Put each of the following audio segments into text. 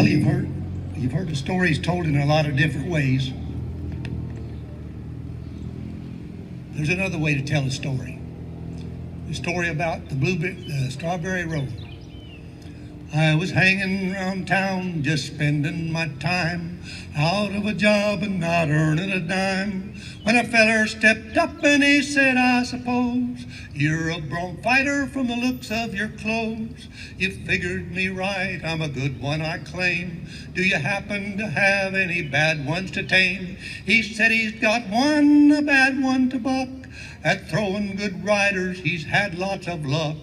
Well, you've heard the stories told in a lot of different ways. There's another way to tell a story. The story about the strawberry road. I was hanging around town, just spending my time, out of a job and not earning a dime, when a feller stepped up and he said, I suppose you're a bronc fighter from the looks of your clothes. You figured me right, I'm a good one, I claim. Do you happen to have any bad ones to tame? He said he's got one, a bad one to buck. At throwing good riders, he's had lots of luck.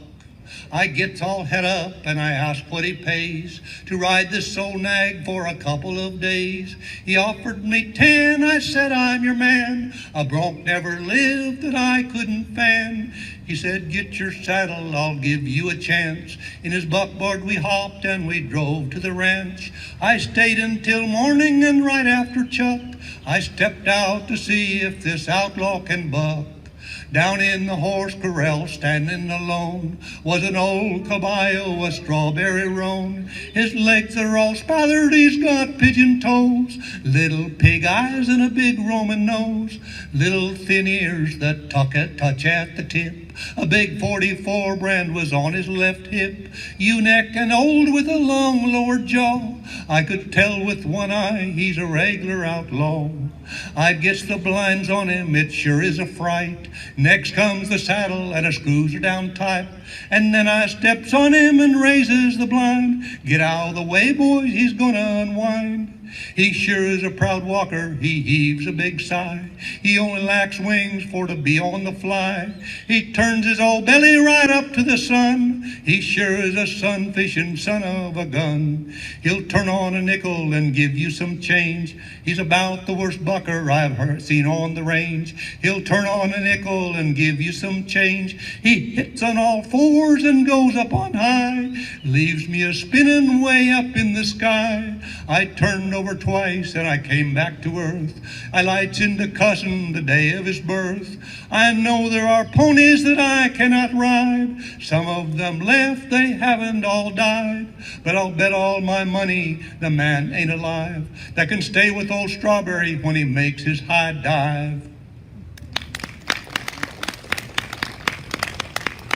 I gets all het up and I ask what he pays to ride this old nag for a couple of days. He offered me 10, I said, I'm your man. A bronc never lived that I couldn't fan. He said, get your saddle, I'll give you a chance. In his buckboard we hopped and we drove to the ranch. I stayed until morning, and right after Chuck, I stepped out to see if this outlaw can buck. Down in the horse corral, standing alone, was an old caballo, a strawberry roan. His legs are all spathered, he's got pigeon toes, little pig eyes and a big Roman nose, little thin ears that touch at the tip. A big 44 brand was on his left hip, ewe-neck and old with a long lower jaw. I could tell with one eye he's a regular outlaw. I gets the blinds on him, it sure is a fright. Next comes the saddle and the screws are down tight. And then I steps on him and raises the blind. Get out of the way, boys, he's gonna unwind. He sure is a proud walker, he heaves a big sigh. He only lacks wings for to be on the fly. He turns his old belly right up to the sun. He sure is a sun-fishing son of a gun. He'll turn on a nickel and give you some change. He's about the worst bucker I've seen on the range. He'll turn on a nickel and give you some change. He hits on all fours and goes up on high, leaves me a spinning way up in the sky. I turned over twice and I came back to earth. I lights into cussing the day of his birth. I know there are ponies that I cannot ride. Some of them left, they haven't all died. But I'll bet all my money the man ain't alive that can stay with old Strawberry when he makes his high dive.